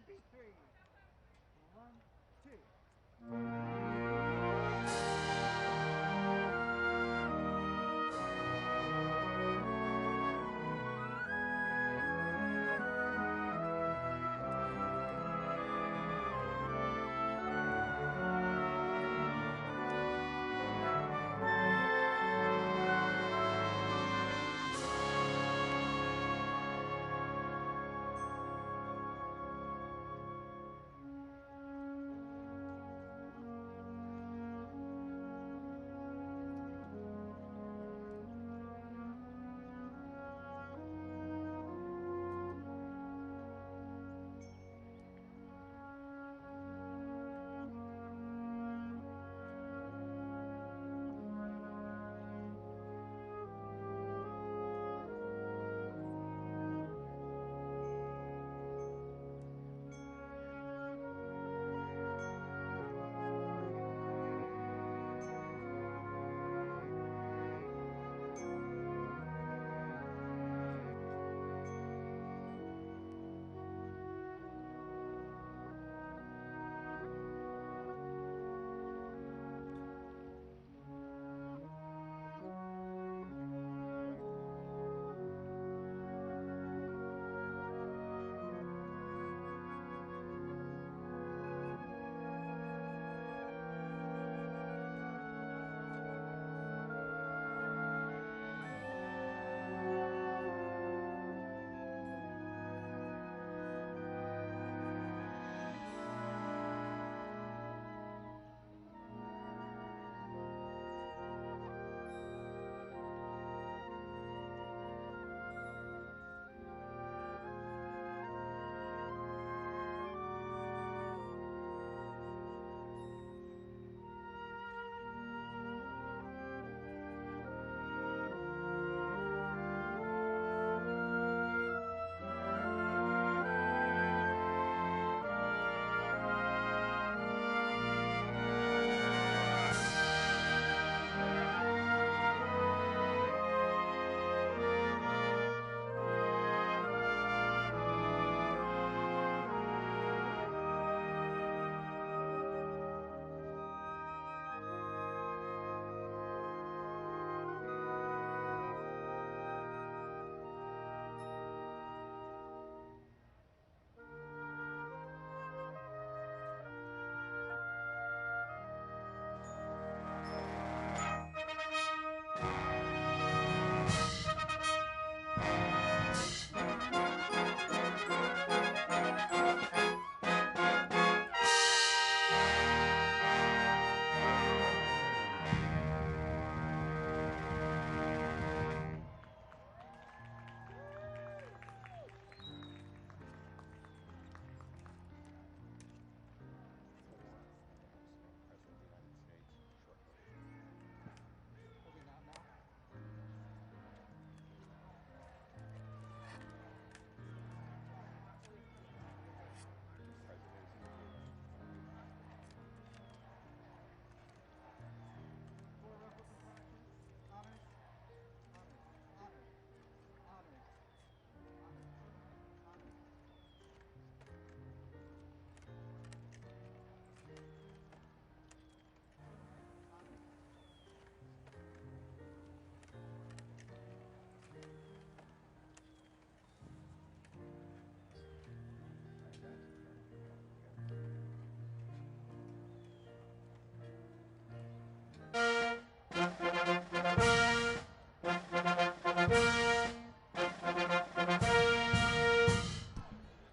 Three. One, two.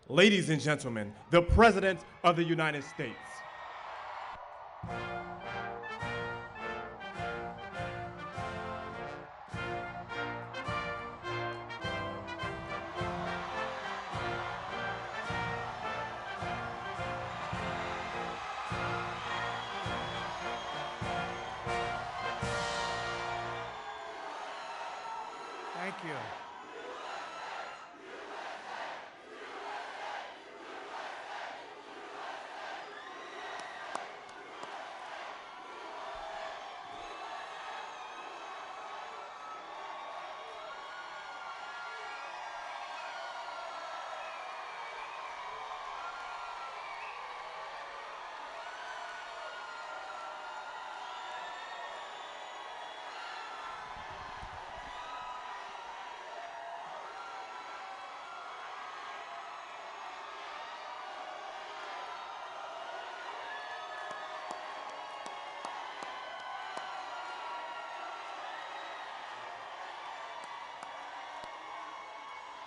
Ladies and gentlemen, the President of the United States. Thank you.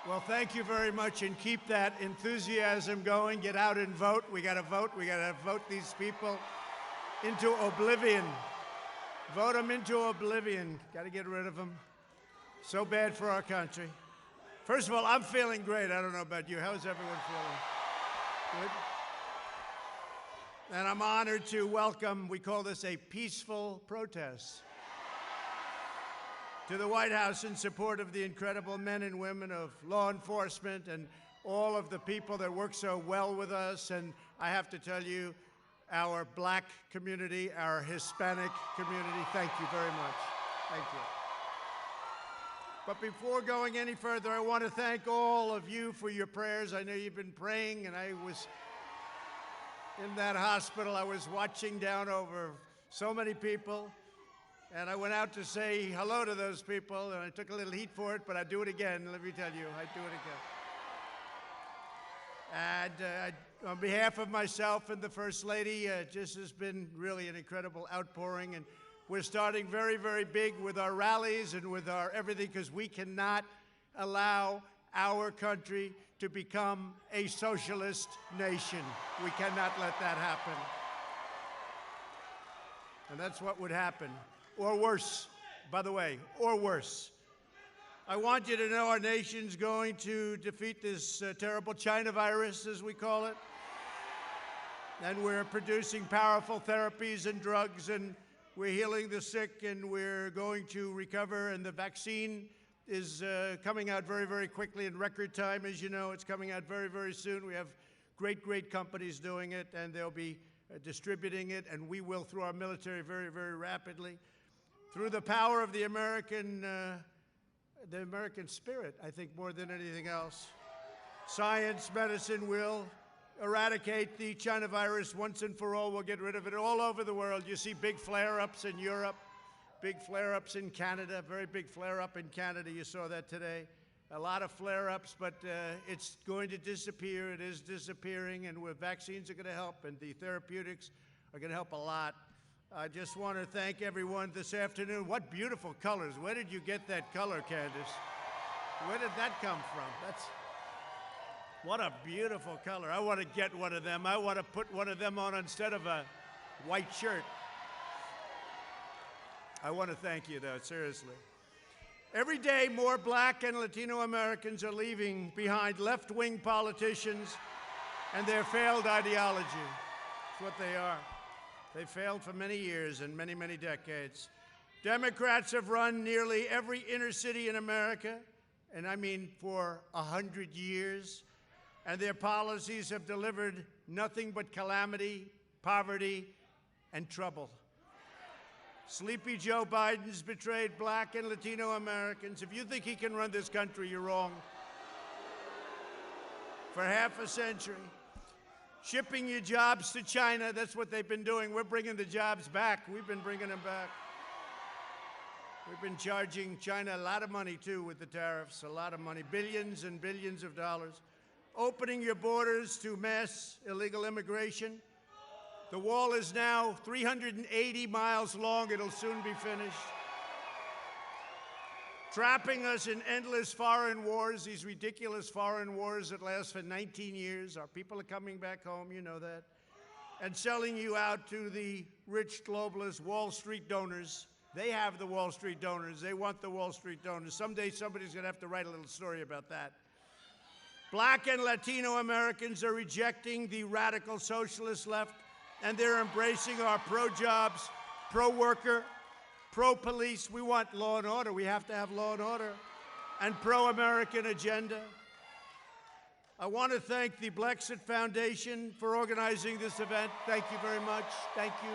Well, thank you very much, and keep that enthusiasm going. Get out and vote. We got to vote. We got to vote these people into oblivion. Vote them into oblivion. Got to get rid of them. So bad for our country. First of all, I'm feeling great. I don't know about you. How's everyone feeling? Good? And I'm honored to welcome, we call this a peaceful protest, to the White House in support of the incredible men and women of law enforcement and all of the people that work so well with us. And I have to tell you, our black community, our Hispanic community, thank you very much. Thank you. But before going any further, I want to thank all of you for your prayers. I know you've been praying, and I was in that hospital. I was watching down over so many people, and I went out to say hello to those people, and I took a little heat for it, but I'd do it again. Let me tell you, I'd do it again. And on behalf of myself and the First Lady, this has been really an incredible outpouring, and we're starting very, very big with our rallies and with our everything, because we cannot allow our country to become a socialist nation. We cannot let that happen. And that's what would happen. Or worse, by the way, or worse. I want you to know our nation's going to defeat this terrible China virus, as we call it. And we're producing powerful therapies and drugs, and we're healing the sick, and we're going to recover. And the vaccine is coming out very, very quickly in record time. As you know, it's coming out very, very soon. We have great, great companies doing it, and they'll be distributing it, and we will through our military very, very rapidly. Through the power of the American spirit, I think, more than anything else. Science, medicine will eradicate the China virus once and for all. We'll get rid of it all over the world. You see big flare-ups in Europe, big flare-ups in Canada, very big flare-up in Canada. You saw that today. A lot of flare-ups, but it's going to disappear. It is disappearing, and vaccines are going to help, and the therapeutics are going to help a lot. I just want to thank everyone this afternoon. What beautiful colors. Where did you get that color, Candace? Where did that come from? What a beautiful color. I want to get one of them. I want to put one of them on instead of a white shirt. I want to thank you, though, seriously. Every day, more black and Latino Americans are leaving behind left-wing politicians and their failed ideology. That's what they are. They failed for many years and many, many decades. Democrats have run nearly every inner city in America, and I mean for 100 years, and their policies have delivered nothing but calamity, poverty, and trouble. Sleepy Joe Biden's betrayed black and Latino Americans. If you think he can run this country, you're wrong. For half a century. Shipping your jobs to China, that's what they've been doing. We're bringing the jobs back. We've been bringing them back. We've been charging China a lot of money, too, with the tariffs, a lot of money, billions and billions of dollars. Opening your borders to mass illegal immigration. The wall is now 380 miles long. It'll soon be finished. Trapping us in endless foreign wars, these ridiculous foreign wars that last for 19 years. Our people are coming back home, you know that. And selling you out to the rich globalist Wall Street donors. They have the Wall Street donors. They want the Wall Street donors. Someday somebody's going to have to write a little story about that. Black and Latino Americans are rejecting the radical socialist left, and they're embracing our pro-jobs, pro-worker, pro-police. We want law and order. We have to have law and order. And pro-American agenda. I want to thank the Brexit Foundation for organizing this event. Thank you very much. Thank you.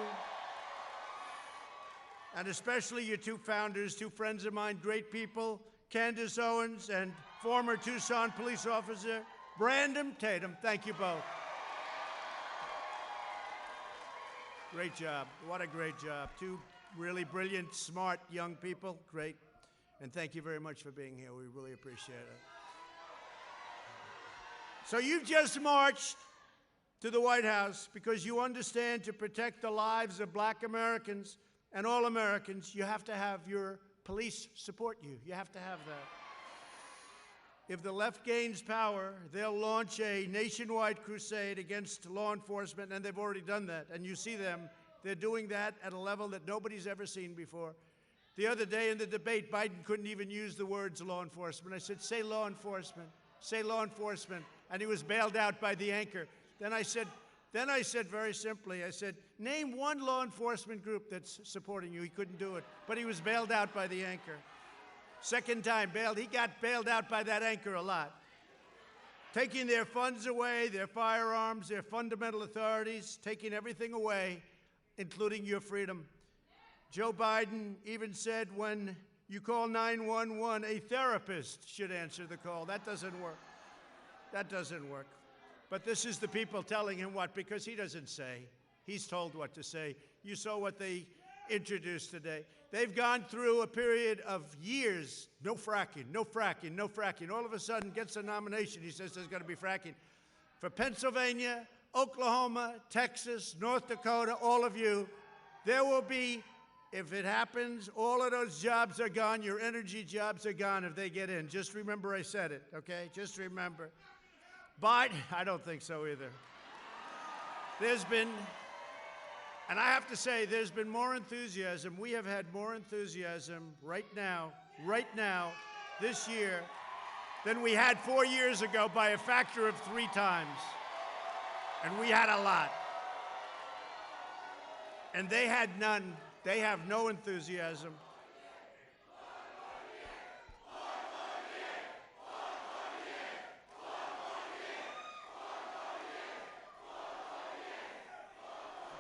And especially your two founders, two friends of mine, great people, Candace Owens and former Tucson police officer, Brandon Tatum. Thank you both. Great job. What a great job. Two really brilliant, smart young people. Great. And thank you very much for being here. We really appreciate it. So you've just marched to the White House because you understand to protect the lives of black Americans and all Americans, you have to have your police support you. You have to have that. if the left gains power, they'll launch a nationwide crusade against law enforcement, and they've already done that. And you see them. They're doing that at a level that nobody's ever seen before. The other day in the debate, Biden couldn't even use the words law enforcement. I said, say law enforcement, say law enforcement. And he was bailed out by the anchor. Then I said very simply, I said, name one law enforcement group that's supporting you. He couldn't do it, but he was bailed out by the anchor. Second time bailed, he got bailed out by that anchor a lot. Taking their funds away, their firearms, their fundamental authorities, taking everything away, including your freedom. Joe Biden even said when you call 911, a therapist should answer the call. That doesn't work. That doesn't work. But this is the people telling him what, because he doesn't say. He's told what to say. You saw what they introduced today. They've gone through a period of years, no fracking, no fracking, no fracking. All of a sudden gets a nomination. He says there's going to be fracking. For Pennsylvania, Oklahoma, Texas, North Dakota, all of you, there will be, if it happens, all of those jobs are gone. Your energy jobs are gone if they get in. Just remember I said it, okay? Just remember. Biden, I don't think so either. There's been, and I have to say, there's been more enthusiasm. We have had more enthusiasm right now, this year, than we had 4 years ago by a factor of 3 times. And we had a lot. And they had none. They have no enthusiasm.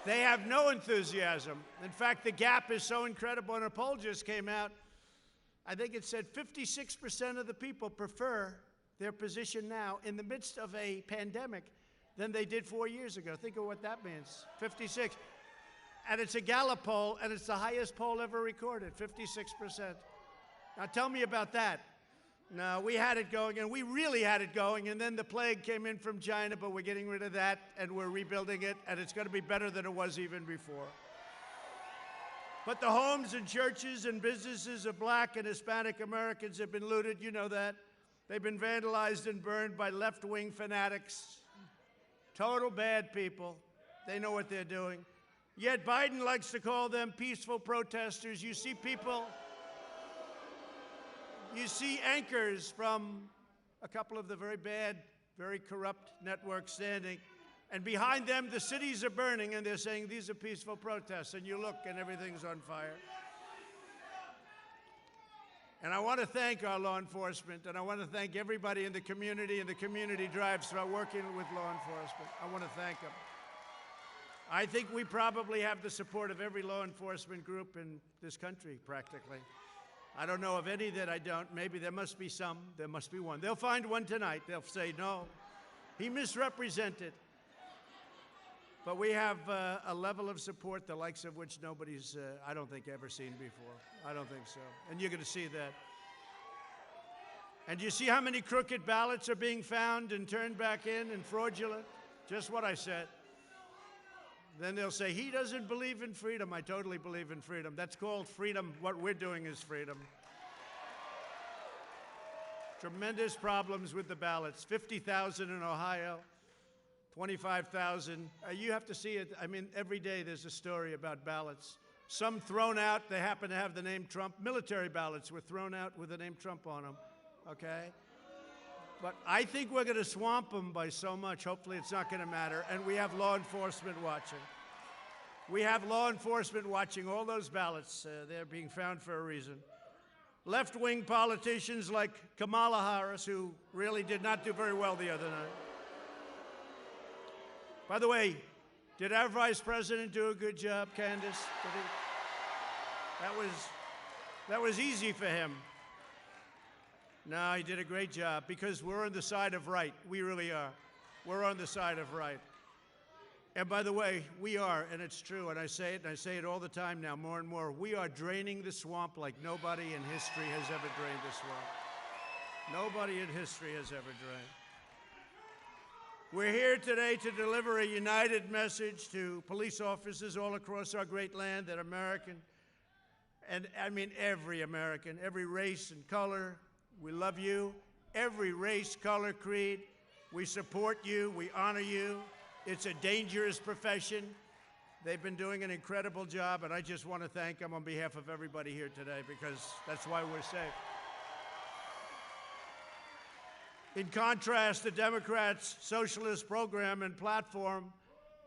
They have no enthusiasm. In fact, the gap is so incredible, and a poll just came out. I think it said 56% of the people prefer their position now in the midst of a pandemic than they did 4 years ago. Think of what that means, 56. And it's a Gallup poll, and it's the highest poll ever recorded, 56%. Now tell me about that. No, we had it going, and we really had it going, and then the plague came in from China, but we're getting rid of that, and we're rebuilding it, and it's going to be better than it was even before. But the homes and churches and businesses of Black and Hispanic Americans have been looted. You know that. They've been vandalized and burned by left-wing fanatics. Total bad people. They know what they're doing. Yet Biden likes to call them peaceful protesters. You see people, you see anchors from a couple of the very bad, very corrupt networks standing, and behind them the cities are burning, and they're saying these are peaceful protests, and you look and everything's on fire. And I want to thank our law enforcement, and I want to thank everybody in the community and the community drives for working with law enforcement. I want to thank them. I think we probably have the support of every law enforcement group in this country, practically. I don't know of any that I don't. Maybe there must be some. There must be one. They'll find one tonight. They'll say, no, he misrepresented. But we have a level of support, the likes of which nobody's, I don't think, ever seen before. I don't think so. And you're going to see that. And you see how many crooked ballots are being found and turned back in and fraudulent? Just what I said. Then they'll say, he doesn't believe in freedom. I totally believe in freedom. That's called freedom. What we're doing is freedom. Tremendous problems with the ballots. 50,000 in Ohio, 25,000. You have to see it. I mean, every day there's a story about ballots. Some thrown out. They happen to have the name Trump. Military ballots were thrown out with the name Trump on them. Okay? But I think we're going to swamp them by so much. Hopefully it's not going to matter. And we have law enforcement watching. We have law enforcement watching all those ballots. They're being found for a reason. Left-wing politicians like Kamala Harris, who really did not do very well the other night. By the way, did our vice president do a good job, Candace? That was easy for him. No, he did a great job because we're on the side of right. We really are. We're on the side of right. And by the way, we are, and it's true, and I say it all the time now, more and more. We are draining the swamp like nobody in history has ever drained the swamp. Nobody in history has ever drained. We're here today to deliver a united message to police officers all across our great land that American, and I mean every American, every race and color, we love you, every race, color, creed. We support you. We honor you. It's a dangerous profession. They've been doing an incredible job, and I just want to thank them on behalf of everybody here today, because that's why we're safe. In contrast, the Democrats' socialist program and platform,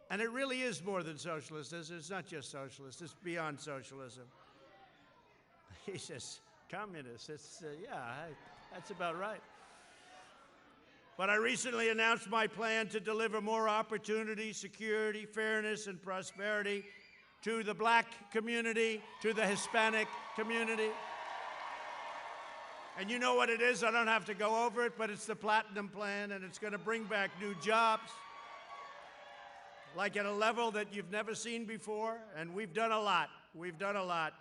and it really is more than socialist. It's not just socialist. It's beyond socialism. He says, communist. That's about right. But I recently announced my plan to deliver more opportunity, security, fairness, and prosperity to the black community, to the Hispanic community. And you know what it is. I don't have to go over it, but it's the Platinum Plan, and it's going to bring back new jobs, like at a level that you've never seen before. And we've done a lot. We've done a lot.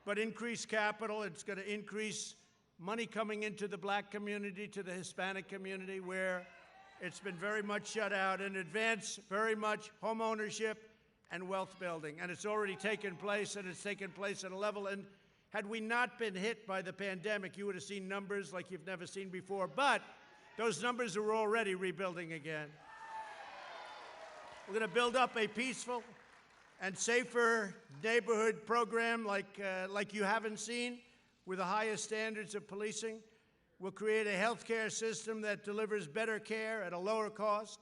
But increased capital, it's going to increase money coming into the black community, to the Hispanic community, where it's been very much shut out, and advance very much home ownership and wealth building. And it's already taken place, and it's taken place at a level. And had we not been hit by the pandemic, you would have seen numbers like you've never seen before. But those numbers are already rebuilding again. We're going to build up a peaceful and safer neighborhood program like you haven't seen, with the highest standards of policing. We'll create a health care system that delivers better care at a lower cost.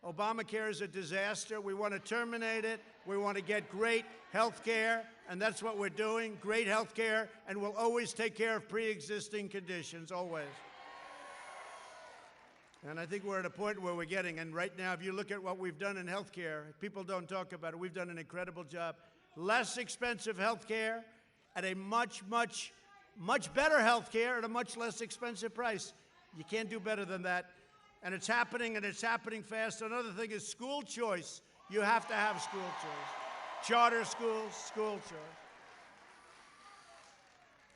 Obamacare is a disaster. We want to terminate it. We want to get great health care, and that's what we're doing, great health care, and we'll always take care of pre-existing conditions, always. And I think we're at a point where we're getting, and right now, if you look at what we've done in health care, people don't talk about it. We've done an incredible job. Less expensive health care at a much better health care at a much less expensive price. You can't do better than that. And it's happening, and it's happening fast. Another thing is school choice. You have to have school choice. Charter schools, school choice.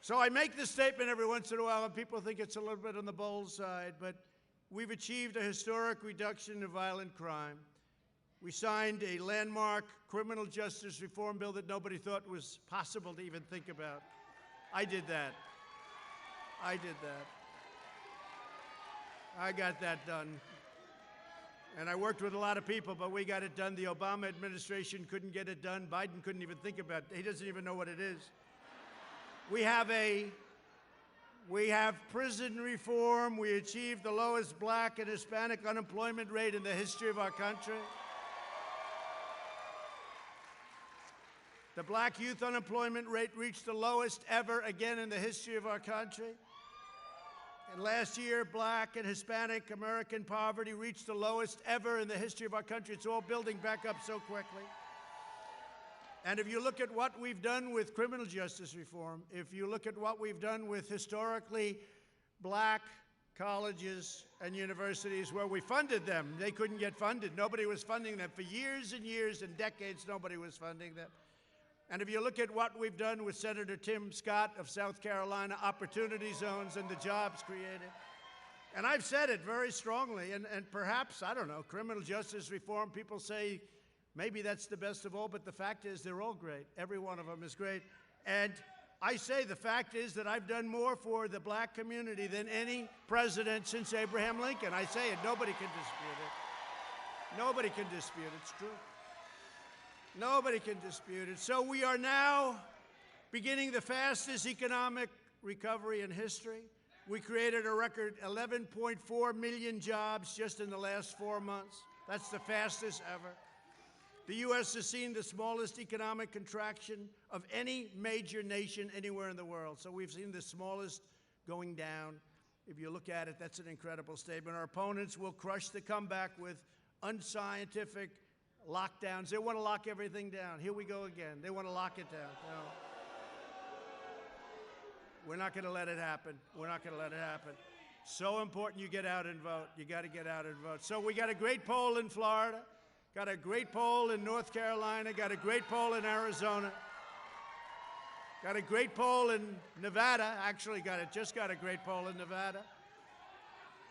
So I make this statement every once in a while, and people think it's a little bit on the bold side, but we've achieved a historic reduction in violent crime. We signed a landmark criminal justice reform bill that nobody thought was possible to even think about. I did that. I got that done. And I worked with a lot of people, but we got it done. The Obama administration couldn't get it done. Biden couldn't even think about it. He doesn't even know what it is. We have prison reform. We achieved the lowest black and Hispanic unemployment rate in the history of our country. The black youth unemployment rate reached the lowest ever again in the history of our country. And last year, black and Hispanic American poverty reached the lowest ever in the history of our country. It's all building back up so quickly. And if you look at what we've done with criminal justice reform, if you look at what we've done with historically black colleges and universities where we funded them, they couldn't get funded. Nobody was funding them. For years and years and decades, nobody was funding them. And if you look at what we've done with Senator Tim Scott of South Carolina, opportunity zones and the jobs created. And I've said it very strongly, and perhaps, I don't know, criminal justice reform, people say maybe that's the best of all, but the fact is they're all great. Every one of them is great. And I say the fact is that I've done more for the black community than any president since Abraham Lincoln. I say it, nobody can dispute it. Nobody can dispute it, it's true. Nobody can dispute it. So we are now beginning the fastest economic recovery in history. We created a record 11.4 million jobs just in the last 4 months. That's the fastest ever. The U.S. has seen the smallest economic contraction of any major nation anywhere in the world. So we've seen the smallest going down. If you look at it, that's an incredible statement. Our opponents will crush the comeback with unscientific lockdowns. They want to lock everything down. Here we go again. They want to lock it down. No. We're not going to let it happen. We're not going to let it happen. So important you get out and vote. You got to get out and vote. So we got a great poll in Florida, got a great poll in North Carolina, got a great poll in Arizona, got a great poll in Nevada. Actually, just got a great poll in Nevada.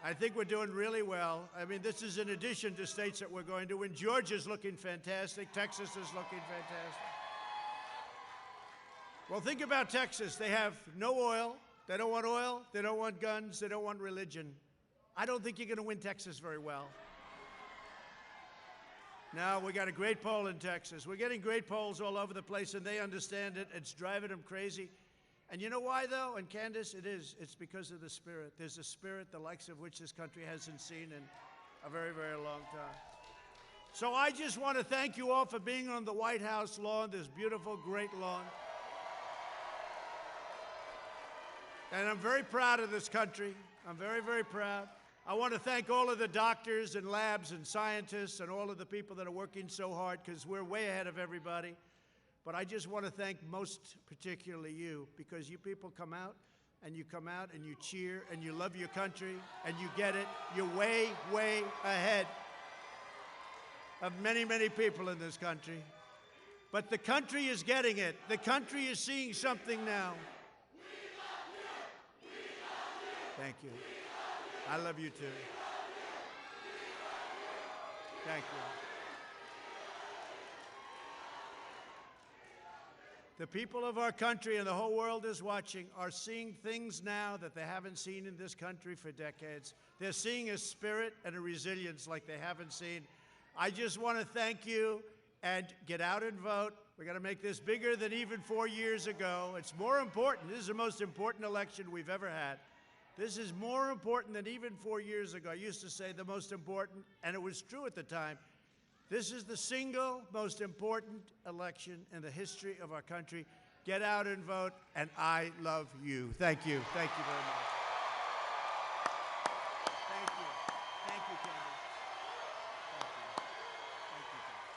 I think we're doing really well. I mean, this is in addition to states that we're going to win. Georgia's looking fantastic. Texas is looking fantastic. Well, think about Texas. They have no oil. They don't want oil, they don't want guns, they don't want religion. I don't think you're going to win Texas very well. Now, we got a great poll in Texas. We're getting great polls all over the place, and they understand it. It's driving them crazy. And you know why, though? And Candace, it is. It's because of the spirit. There's a spirit the likes of which this country hasn't seen in a very, very long time. So I just want to thank you all for being on the White House lawn, this beautiful, great lawn. And I'm very proud of this country. I'm very, very proud. I want to thank all of the doctors and labs and scientists and all of the people that are working so hard, because we're way ahead of everybody. But I just want to thank most particularly you, because you people come out and you cheer and you love your country and you get it. You're way, way ahead of many, many people in this country. But the country is getting it. The country is seeing something now. Thank you. I love you too. Thank you. The people of our country and the whole world is watching are seeing things now that they haven't seen in this country for decades. They're seeing a spirit and a resilience like they haven't seen. I just want to thank you, and get out and vote. We're going to make this bigger than even 4 years ago. It's more important. This is the most important election we've ever had. This is more important than even 4 years ago. I used to say the most important, and it was true at the time. This is the single most important election in the history of our country. Get out and vote, and I love you. Thank you. Thank you very much. Thank you. Thank you, Candace. Thank you. Thank you, Candace.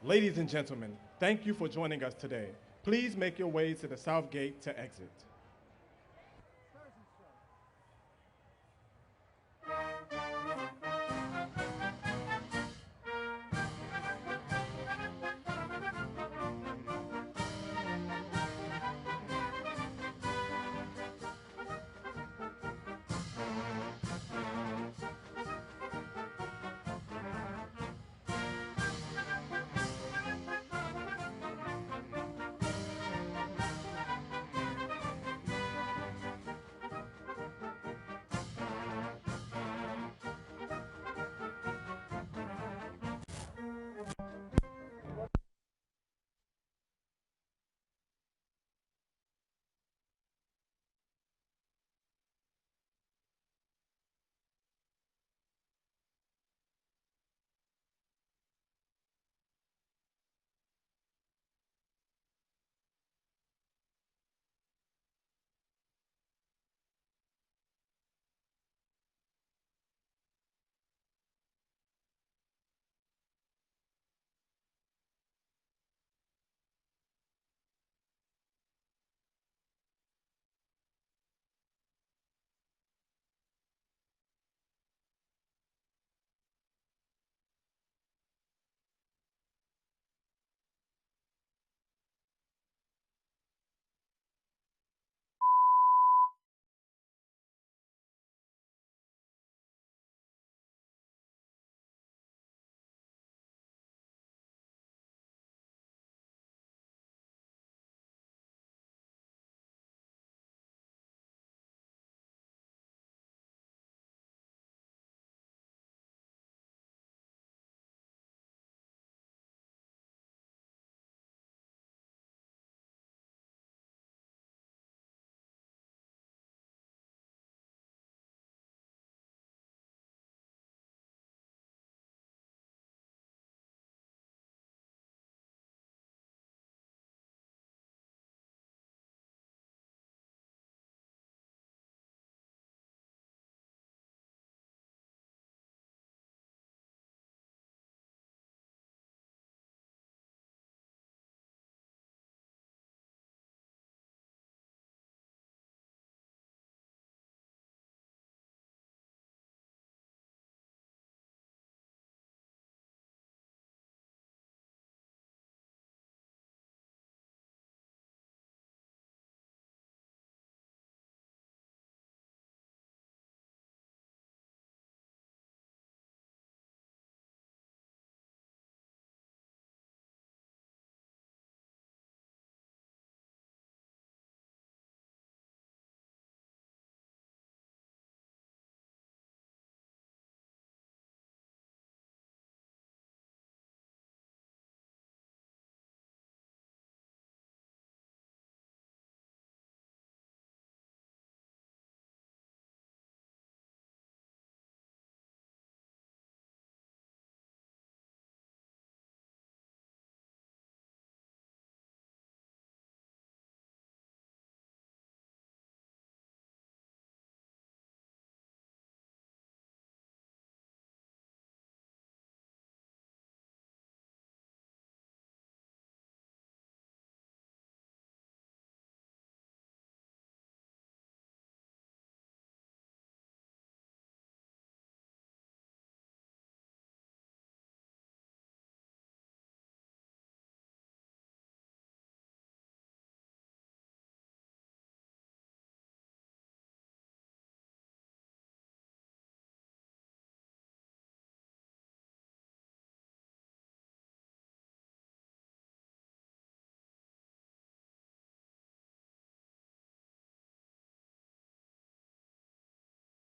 Ladies and gentlemen, thank you for joining us today. Please make your way to the South Gate to exit.